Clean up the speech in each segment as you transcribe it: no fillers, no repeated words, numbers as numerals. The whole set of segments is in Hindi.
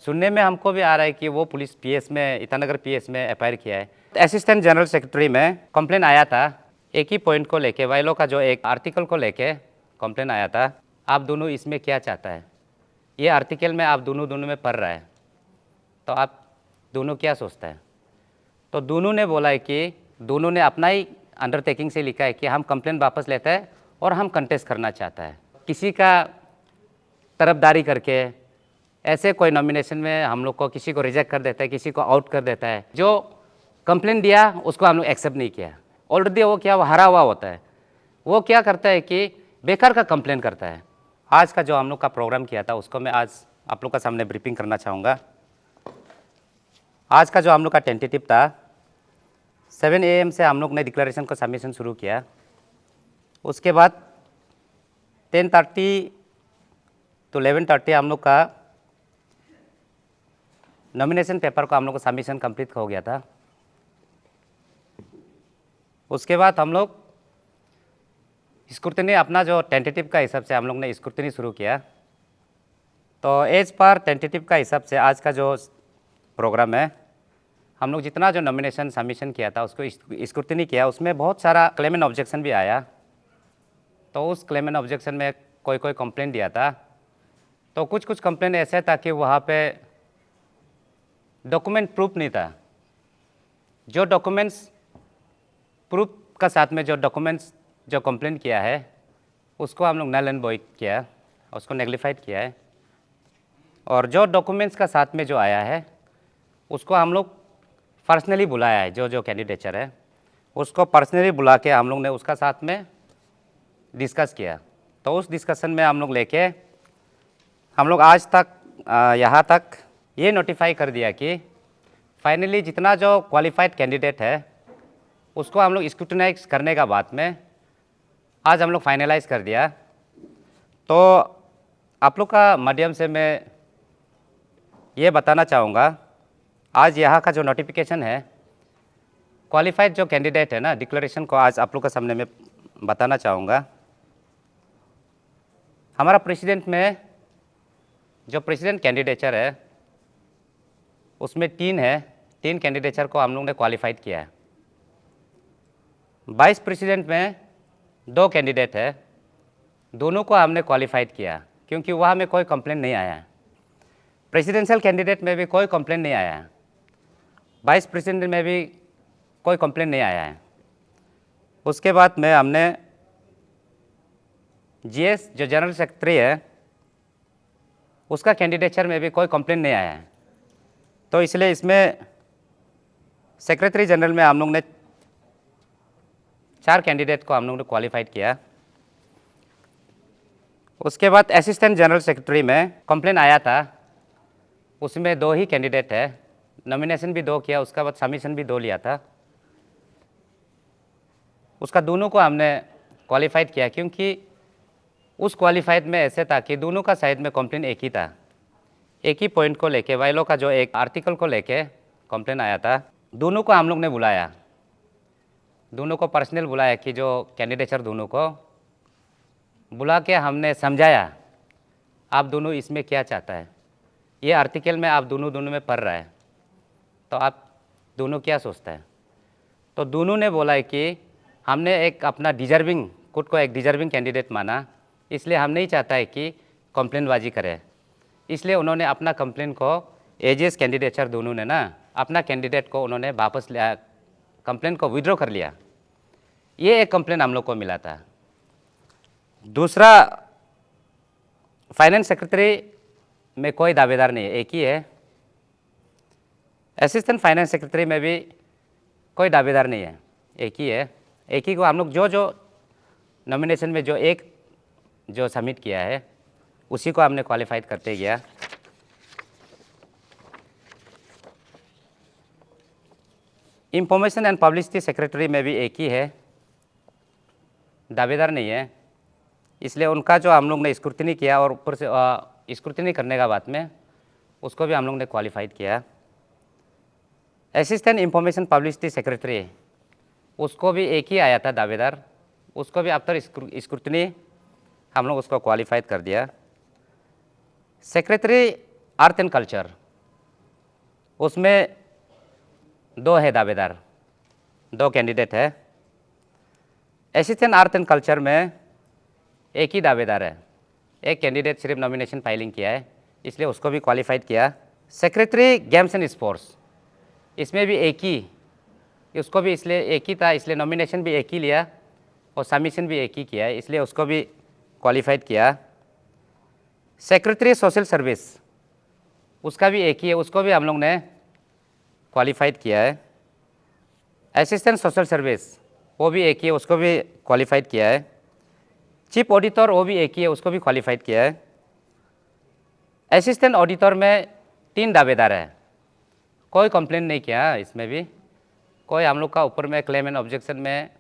सुनने में हमको भी आ रहा है कि वो पुलिस पीएस में, ईटानगर पीएस में एफआईआर किया है। असिस्टेंट जनरल सेक्रेटरी में कंप्लेन आया था, एक ही पॉइंट को लेके, वाइलो का जो एक आर्टिकल को लेके कंप्लेन आया था। आप दोनों इसमें क्या चाहता है? ये आर्टिकल में आप दोनों में पढ़ रहा है, तो आप दोनों क्या सोचता है? तो दोनों ने बोला है कि दोनों ने अपना ही अंडरटेकिंग से लिखा है कि हम कंप्लेन वापस लेते हैं और हम कंटेस्ट करना चाहता है। किसी का तरफदारी करके ऐसे कोई नॉमिनेशन में हम लोग को किसी को रिजेक्ट कर देता है, किसी को आउट कर देता है। जो कंप्लेन दिया उसको हम लोग एक्सेप्ट नहीं किया। ऑलरेडी वो क्या, वो हरा हुआ होता है। वो क्या करता है कि बेकार का कंप्लेन करता है। आज का जो हम लोग का प्रोग्राम किया था उसको मैं आज आप लोग का सामने ब्रीफिंग करना चाहूँगा। आज का जो हम लोग का टेंटेटिव था, 7 AM से हम लोग ने डिक्लेरेशन को सबमिशन शुरू किया। उसके बाद 10:30 to 11:30 हम लोग का नॉमिनेशन पेपर को हम लोग को सबमिशन कंप्लीट हो गया था। उसके बाद हम लोग स्क्रूटनी, अपना जो टेंटेटिव का हिसाब से हम लोग ने स्क्रूटनी शुरू किया। तो एज पर टेंटेटिव का हिसाब से आज का जो प्रोग्राम है, हम लोग जितना जो नॉमिनेशन सबमिशन किया था उसको स्क्रूटनी किया। उसमें बहुत सारा क्लेम एंड ऑब्जेक्शन भी आया। तो उस क्लेम एंड ऑब्जेक्शन में कोई कंप्लेंट दिया था। तो कुछ कंप्लेंट ऐसे था कि वहाँ पे डॉक्यूमेंट प्रूफ नहीं था। जो डॉक्यूमेंट्स प्रूफ का साथ में जो डॉक्यूमेंट्स जो कंप्लेंट किया है उसको हम लोग नल एंड वॉइड किया, उसको नेग्लिफाइड किया है। और जो डॉक्यूमेंट्स का साथ में जो आया है उसको हम लोग पर्सनली बुलाया है। जो कैंडिडेचर है उसको पर्सनली बुला के हम लोग ने उसका साथ में डिस्कस किया। तो उस डिस्कशन में हम लोग लेके हम लोग आज तक यहाँ तक ये नोटिफाई कर दिया कि फाइनली जितना जो क्वालिफाइड कैंडिडेट है उसको हम लोग स्क्रूटनाइज करने का बाद में आज हम लोग फाइनलाइज कर दिया। तो आप लोग का माध्यम से मैं ये बताना चाहूँगा, आज यहाँ का जो नोटिफिकेशन है, क्वालिफाइड जो कैंडिडेट है ना, डिक्लेरेशन को आज आप लोग के सामने मैं बताना चाहूँगा। हमारा प्रेसिडेंट में जो प्रेसिडेंट कैंडिडेचर है उसमें 3 है, 3 कैंडिडेचर को हम लोग ने क्वालिफाइड किया है। वाइस प्रेसिडेंट में 2 कैंडिडेट है, दोनों को हमने क्वालिफाइड किया क्योंकि वहाँ में कोई कंप्लेंट नहीं आया है। प्रेसिडेंशियल कैंडिडेट में भी कोई कंप्लेंट नहीं आया है, वाइस प्रेसिडेंट में भी कोई कंप्लेंट नहीं आया है। उसके बाद में हमने जीएस जो जनरल सेक्रेटरी है उसका कैंडिडेचर में भी कोई कंप्लेंट नहीं आया है। तो इसलिए इसमें सेक्रेटरी जनरल में हम लोग ने 4 कैंडिडेट को हम लोग ने क्वालिफाइड किया। उसके बाद असिस्टेंट जनरल सेक्रेटरी में कंप्लेंट आया था, उसमें 2 ही कैंडिडेट है, नॉमिनेशन भी 2 किया, उसका बाद सबमिशन भी 2 लिया था। उसका दोनों को हमने क्वालिफाइड किया क्योंकि उस क्वालिफाइड में ऐसे था कि दोनों का साइड में कंप्लेंट एक ही था, एक ही पॉइंट को लेके, वाइलो का जो एक आर्टिकल को लेके कंप्लेंट आया था। दोनों को हम लोग ने बुलाया, दोनों को पर्सनल बुलाया कि जो कैंडिडेचर दोनों को बुला के हमने समझाया आप दोनों इसमें क्या चाहता है। ये आर्टिकल में आप दोनों में पढ़ रहा है, तो आप दोनों क्या सोचता है? तो दोनों ने बोला है कि हमने एक अपना डिजर्विंग, खुद को एक डिजर्विंग कैंडिडेट माना, इसलिए हम नहीं चाहता है कि कंप्लेंटबाजी करे। इसलिए उन्होंने अपना कंप्लेंट को एजीएस कैंडिडेचर दोनों ने ना अपना कैंडिडेट को उन्होंने वापस लिया, कंप्लेंट को विड्रॉ कर लिया। ये एक कंप्लेंट हम लोग को मिला था। दूसरा, फाइनेंस सेक्रेटरी में कोई दावेदार नहीं है, एक ही है। असिस्टेंट फाइनेंस सेक्रेटरी में भी कोई दावेदार नहीं है, एक ही है। एक ही को हम लोग जो नॉमिनेशन में जो एक जो सबमिट किया है उसी को हमने क्वालिफाइड करते गया। इंफॉर्मेशन एंड पब्लिसिटी सेक्रेटरी में भी एक ही है, दावेदार नहीं है। इसलिए उनका जो हम लोग ने स्क्रूटनी किया और ऊपर से स्क्रूटनी करने का बाद में उसको भी हम लोग ने क्वालिफाइड किया। असिस्टेंट इंफॉर्मेशन पब्लिसिटी सेक्रेटरी, उसको भी एक ही आया था दावेदार, उसको भी आफ्टर स्क्रूटनी हम लोग उसको क्वालिफाइड कर दिया। सेक्रेटरी आर्ट एंड कल्चर, उसमें 2 है दावेदार, 2 कैंडिडेट है। असिस्टेंट आर्ट एंड कल्चर में एक ही दावेदार है, एक कैंडिडेट सिर्फ नॉमिनेशन फाइलिंग किया है, इसलिए उसको भी क्वालिफाइड किया। सेक्रेटरी गेम्स एंड स्पोर्ट्स, इसमें भी एक ही, उसको भी इसलिए एक ही था, इसलिए नॉमिनेशन भी एक ही लिया और सबमिशन भी एक ही किया है, इसलिए उसको भी क्वालिफाइड किया। सेक्रेटरी सोशल सर्विस, उसका भी एक ही है, उसको भी हम लोग ने क्वालिफाइड किया है। असिस्टेंट सोशल सर्विस, वो भी एक ही है, उसको भी क्वालिफाइड किया है। चीफ ऑडिटर, वो भी एक ही है, उसको भी क्वालिफाइड किया है। असिस्टेंट ऑडिटर में 3 दावेदार है, कोई कंप्लेन नहीं किया, इसमें भी कोई हम लोग का ऊपर में क्लेम एंड ऑब्जेक्शन में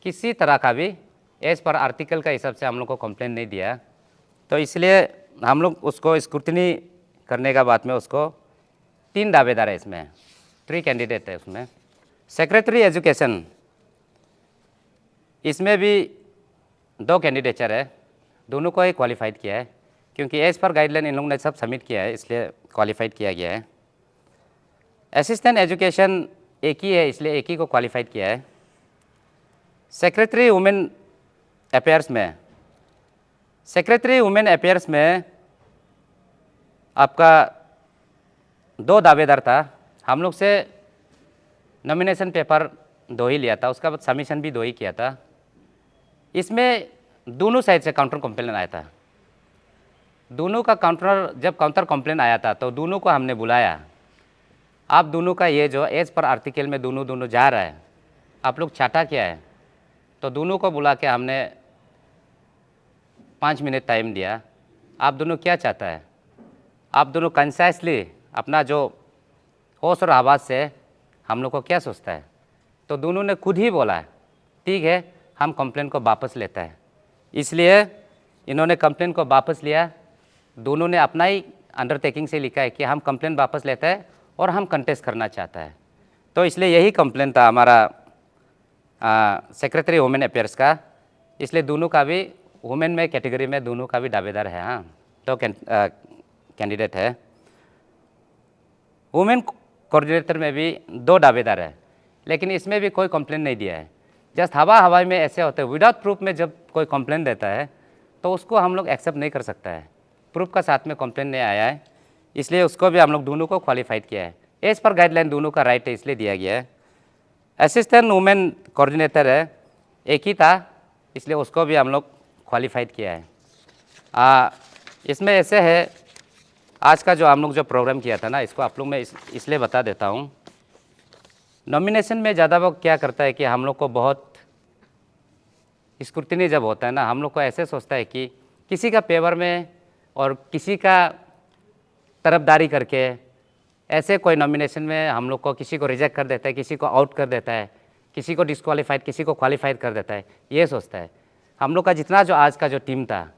किसी तरह का भी एज पर आर्टिकल का हिसाब से हम लोग को कंप्लेन नहीं दिया, तो इसलिए हम लोग उसको स्क्रूटनी करने का बाद में उसको 3 दावेदार है, इसमें 3 कैंडिडेट है उसमें। सेक्रेटरी एजुकेशन, इसमें भी 2 कैंडिडेचर है, दोनों को ही क्वालिफाइड किया है, क्योंकि एज पर गाइडलाइन इन लोगों ने सब सबमिट किया है, इसलिए क्वालिफाइड किया गया है। असिस्टेंट एजुकेशन एक ही है, इसलिए एक ही को क्वालिफाइड किया है। सेक्रेटरी वुमेन अफेयर्स में, सेक्रेटरी वुमेन अफेयर्स में आपका 2 दावेदार था, हम लोग से नॉमिनेशन पेपर 2 ही लिया था, उसका बाद सबमिशन भी 2 ही किया था। इसमें दोनों साइड से काउंटर कंप्लेन आया था, दोनों का जब काउंटर कंप्लेन आया था तो दोनों को हमने बुलाया, आप दोनों का ये जो एज पर आर्टिकल में दोनों जा रहा है, आप लोग चाहता क्या है, तो दोनों को बुला के हमने 5 मिनट टाइम दिया, आप दोनों क्या चाहता है, आप दोनों कंसाइसली अपना जो होश और आवाज़ से हम लोग को क्या सोचता है, तो दोनों ने खुद ही बोला ठीक है हम कंप्लेन को वापस लेता है, इसलिए इन्होंने कंप्लेन को वापस लिया। दोनों ने अपना ही अंडरटेकिंग से लिखा है कि हम कंप्लेन वापस लेता है और हम कंटेस्ट करना चाहता है, तो इसलिए यही कंप्लेन था हमारा सेक्रेटरी वुमेन अफेयर्स का, इसलिए दोनों का भी वुमेन में कैटेगरी में दोनों का भी दावेदार है। हाँ, 2 कैंडिडेट है। वुमेन कोऑर्डिनेटर में भी 2 दावेदार है, लेकिन इसमें भी कोई कंप्लेन नहीं दिया है, जस्ट हवा में ऐसे होते हैं, विदाउट प्रूफ में जब कोई कंप्लेन देता है तो उसको हम लोग एक्सेप्ट नहीं कर सकता है, प्रूफ का साथ में कंप्लेन नहीं आया है, इसलिए उसको भी हम लोग दोनों को क्वालिफाइड किया है। एज पर गाइडलाइन दोनों का राइट है, इसलिए दिया गया है। असिस्टेंट वुमेन कोऑर्डिनेटर है, एक ही था, इसलिए उसको भी हम लोग क्वालिफाइड किया है। इसमें ऐसे है, आज का जो हम लोग जो प्रोग्राम किया था ना, इसको आप लोग मैं इसलिए बता देता हूँ। नॉमिनेशन में ज़्यादा वो क्या करता है कि हम लोग को बहुत स्क्रूटनी जब होता है ना, हम लोग को ऐसे सोचता है कि किसी का फेवर में और किसी का तरफदारी करके ऐसे कोई नॉमिनेशन में हम लोग को किसी को रिजेक्ट कर देता है, किसी को आउट कर देता है, किसी को डिस्क्वालीफाइड, किसी को क्वालिफाइड कर देता है, ये सोचता है। हम लोग का जितना जो आज का जो टीम था,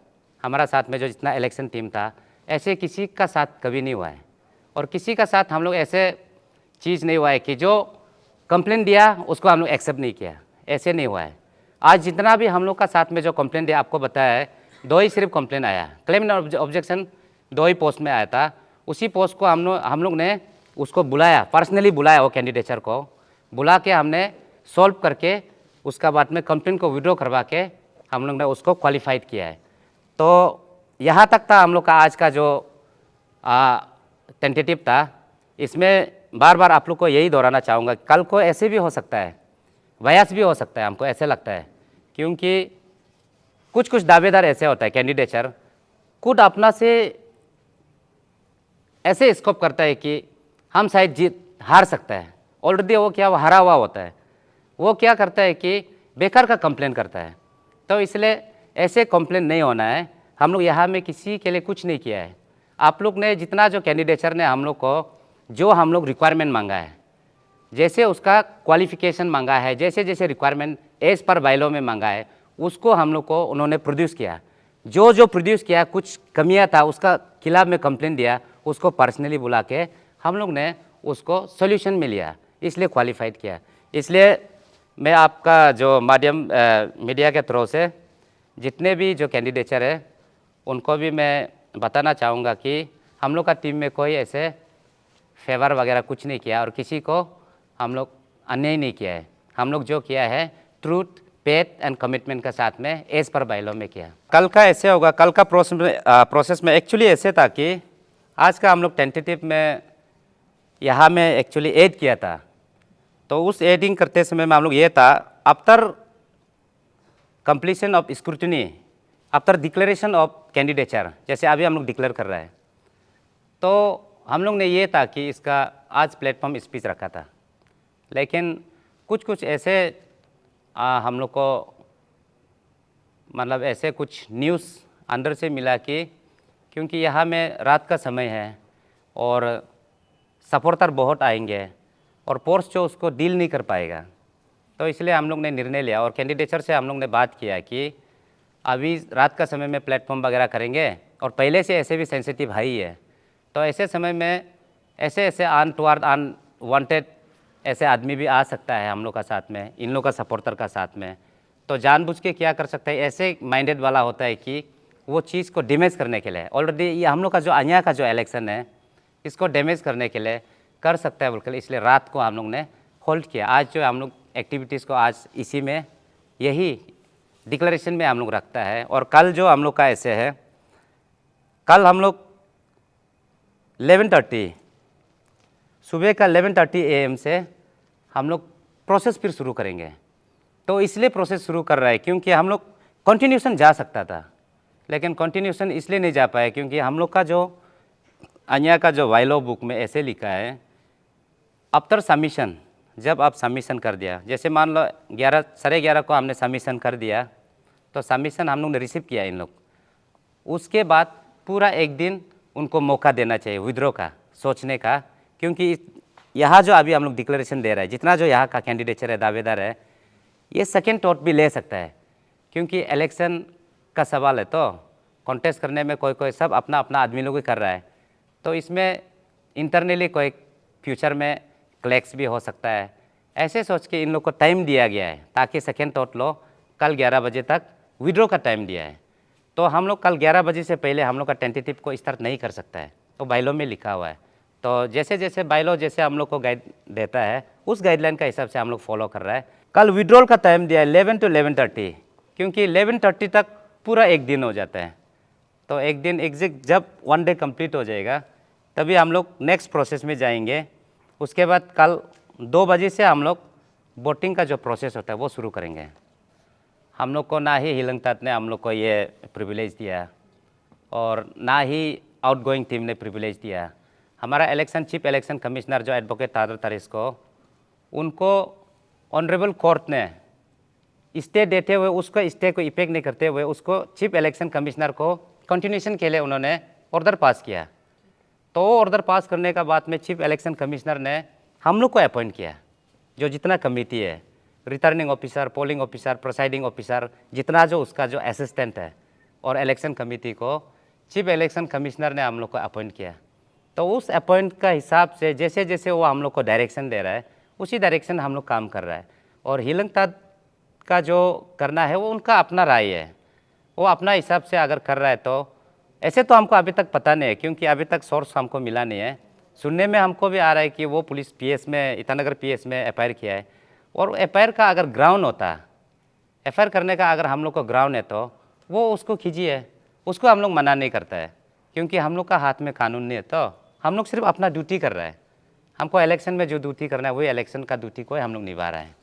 हमारा साथ में जो जितना इलेक्शन टीम था, ऐसे किसी का साथ कभी नहीं हुआ है, और किसी का साथ हम लोग ऐसे चीज़ नहीं हुआ है कि जो कंप्लेन दिया उसको हम लोग एक्सेप्ट नहीं किया, ऐसे नहीं हुआ है। आज जितना भी हम लोग का साथ में जो कंप्लेन दिया, आपको बताया है 2 ही सिर्फ कंप्लेन आया, claim and objection 2 he post में आया था। उसी पोस्ट को हम लोग ने उसको बुलाया, पर्सनली बुलाया, वो कैंडिडेचर को बुला के हमने सॉल्व करके उसका बाद में कंप्लेन को विड्रॉ करवा के हम लोग ने उसको क्वालिफाइड किया है। तो यहाँ तक था हम लोग का आज का जो टेंटेटिव था। इसमें बार बार आप लोग को यही दोहराना चाहूँगा, कल को ऐसे भी हो सकता है, बयास भी हो सकता है, हमको ऐसे लगता है, क्योंकि कुछ दावेदार ऐसे होता है कैंडिडेचर खुद अपना से ऐसे स्कोप करता है कि हम शायद हार सकता है, ऑलरेडी वो क्या हारा हुआ होता है, वो क्या करता है कि बेकार का कंप्लेन करता है। तो इसलिए ऐसे कंप्लेन नहीं होना है। हम लोग यहाँ में किसी के लिए कुछ नहीं किया है। आप लोग ने जितना जो कैंडिडेचर ने हम लोग को जो हम लोग रिक्वायरमेंट मांगा है, जैसे उसका क्वालिफिकेशन मांगा है, जैसे जैसे रिक्वायरमेंट एज पर बायलॉ में मांगा है, उसको हम लोग को उन्होंने प्रोड्यूस किया। जो प्रोड्यूस किया, कुछ कमियां था उसका खिलाफ में कंप्लेन दिया, उसको पर्सनली बुला के हम लोग ने उसको सोल्यूशन में लिया, इसलिए क्वालिफाइड किया। इसलिए मैं आपका जो माध्यम मीडिया के थ्रू से जितने भी जो कैंडिडेचर है उनको भी मैं बताना चाहूँगा कि हम लोग का टीम में कोई ऐसे फेवर वगैरह कुछ नहीं किया और किसी को हम लोग अन्याय नहीं किया है। हम लोग जो किया है ट्रूथ, फेथ एंड कमिटमेंट के साथ में एज पर बाइलॉ में किया। कल का ऐसे होगा, कल का प्रोसेस में एक्चुअली ऐसे था कि आज का हम लोग टेंटेटिव में यहाँ में एक्चुअली ऐड किया था। तो उस एडिंग करते समय में हम लोग ये था, after completion of scrutiny, after declaration of candidature, जैसे अभी हम लोग डिक्लेयर कर रहे हैं, तो हम लोग ने ये था कि इसका आज प्लेटफॉर्म स्पीच रखा था। लेकिन कुछ ऐसे हम लोग को मतलब ऐसे कुछ न्यूज़ अंदर से मिला कि क्योंकि यहाँ में रात का समय है और सपोर्टर बहुत आएंगे और फोर्स जो उसको डील नहीं कर पाएगा, तो इसलिए हम लोग ने निर्णय लिया और कैंडिडेचर से हम लोग ने बात किया कि अभी रात का समय में प्लेटफॉर्म वगैरह करेंगे और पहले से ऐसे भी सेंसिटिव हाई है, तो ऐसे समय में ऐसे अनटुवर्ड अनवांटेड ऐसे आदमी भी आ सकता है हम लोग का साथ में, इन लोग का सपोर्टर का साथ में। तो जानबूझ के क्या कर सकता है, ऐसे माइंडेड वाला होता है कि वो चीज़ को डैमेज करने के लिए, ऑलरेडी ये हम लोग का जो अन्या का जो इलेक्शन है इसको डैमेज करने के लिए कर सकता है बोलकर, इसलिए रात को हम लोग ने होल्ड किया। आज जो हम लोग एक्टिविटीज़ को आज इसी में यही डिक्लेरेशन में हम लोग रखता है। और कल जो हम लोग का ऐसे है, कल हम लोग 11:30 सुबह का 11:30 AM से हम लोग प्रोसेस फिर शुरू करेंगे। तो इसलिए प्रोसेस शुरू कर रहा है क्योंकि हम लोग कंटिन्यूशन जा सकता था, लेकिन कंटिन्यूशन इसलिए नहीं जा पाए क्योंकि हम लोग का जो अन्या का जो वाइलो बुक में ऐसे लिखा है, आफ्टर सबमिशन, जब आप सबमिशन कर दिया, जैसे मान लो 11 साढ़े 11 को हमने सबमिशन कर दिया, तो सबमिशन हम लोग ने रिसीव किया इन लोग, उसके बाद पूरा एक दिन उनको मौका देना चाहिए विड्रॉ का, सोचने का, क्योंकि यहाँ जो अभी हम लोग डिक्लेरेशन दे रहे हैं, जितना जो यहाँ का कैंडिडेचर है, दावेदार है, ये सेकेंड थॉट भी ले सकता है क्योंकि इलेक्शन का सवाल है, तो कॉन्टेस्ट करने में कोई सब अपना अपना आदमी लोग ही कर रहा है, तो इसमें इंटरनली कोई फ्यूचर में क्लैक्स भी हो सकता है। ऐसे सोच के इन लोग को टाइम दिया गया है ताकि सेकेंड थॉट लो कल 11 बजे तक विड्रॉ का टाइम दिया है। तो हम लोग कल 11 बजे से पहले हम लोग का टेंटेटिव को स्टार्ट नहीं कर सकता है, तो बाइलॉ में लिखा हुआ है। तो जैसे जैसे बाइलॉ जैसे हम लोग को गाइड देता है उस गाइडलाइन का हिसाब से हम लोग फॉलो कर रहा है। कल विड्रॉल का टाइम दिया है 11 to 11:30, क्योंकि 11:30 तक पूरा एक दिन हो जाता है। तो एक दिन एग्जैक्ट जब 1 डे कंप्लीट हो जाएगा तभी हम लोग नेक्स्ट प्रोसेस में जाएंगे। उसके बाद कल 2 बजे से हम लोग वोटिंग का जो प्रोसेस होता है वो शुरू करेंगे। हम लोग को ना ही हिलंगतात ने हम लोग को ये प्रिविलेज दिया और ना ही आउटगोइंग टीम ने प्रिविलेज दिया। हमारा चीफ इलेक्शन कमिश्नर जो एडवोकेट तादर तारिस को, उनको ऑनरेबल कोर्ट ने स्टे देते हुए उसको स्टे को इफेक्ट नहीं करते हुए उसको चीफ इलेक्शन कमिश्नर को कंटिन्यूशन के लिए उन्होंने ऑर्डर पास किया। तो ऑर्डर पास करने का बाद में चीफ इलेक्शन कमिश्नर ने हम लोग को अपॉइंट किया, जो जितना कमेटी है, returning officer, polling officer, presiding officer, जितना जो उसका जो असिस्टेंट है, और इलेक्शन कमेटी को चीफ इलेक्शन कमिश्नर ने हम लोग को अपॉइंट किया। तो उस अपॉइंट का हिसाब से जैसे जैसे वो हम लोग को डायरेक्शन दे रहा है उसी डायरेक्शन हम लोग काम कर रहा है। और हिलंगतात का जो करना है वो उनका अपना राय है, वो अपना हिसाब से अगर कर रहा है तो ऐसे तो हमको अभी तक पता नहीं है क्योंकि अभी तक सोर्स हमको मिला नहीं है। सुनने में हमको भी आ रहा है कि वो पुलिस पीएस में, ईटानगर पीएस में एफआईआर किया है। और एफआईआर का अगर ग्राउंड होता, एफआईआर करने का अगर हम लोग को ग्राउंड है तो वो उसको कीजिए, उसको हम लोग मना नहीं करता है क्योंकि हम लोग का हाथ में कानून नहीं है। तो हम लोग सिर्फ अपना ड्यूटी कर रहा है, हमको इलेक्शन में जो ड्यूटी करना है वही इलेक्शन का ड्यूटी को हम लोग निभा रहे हैं।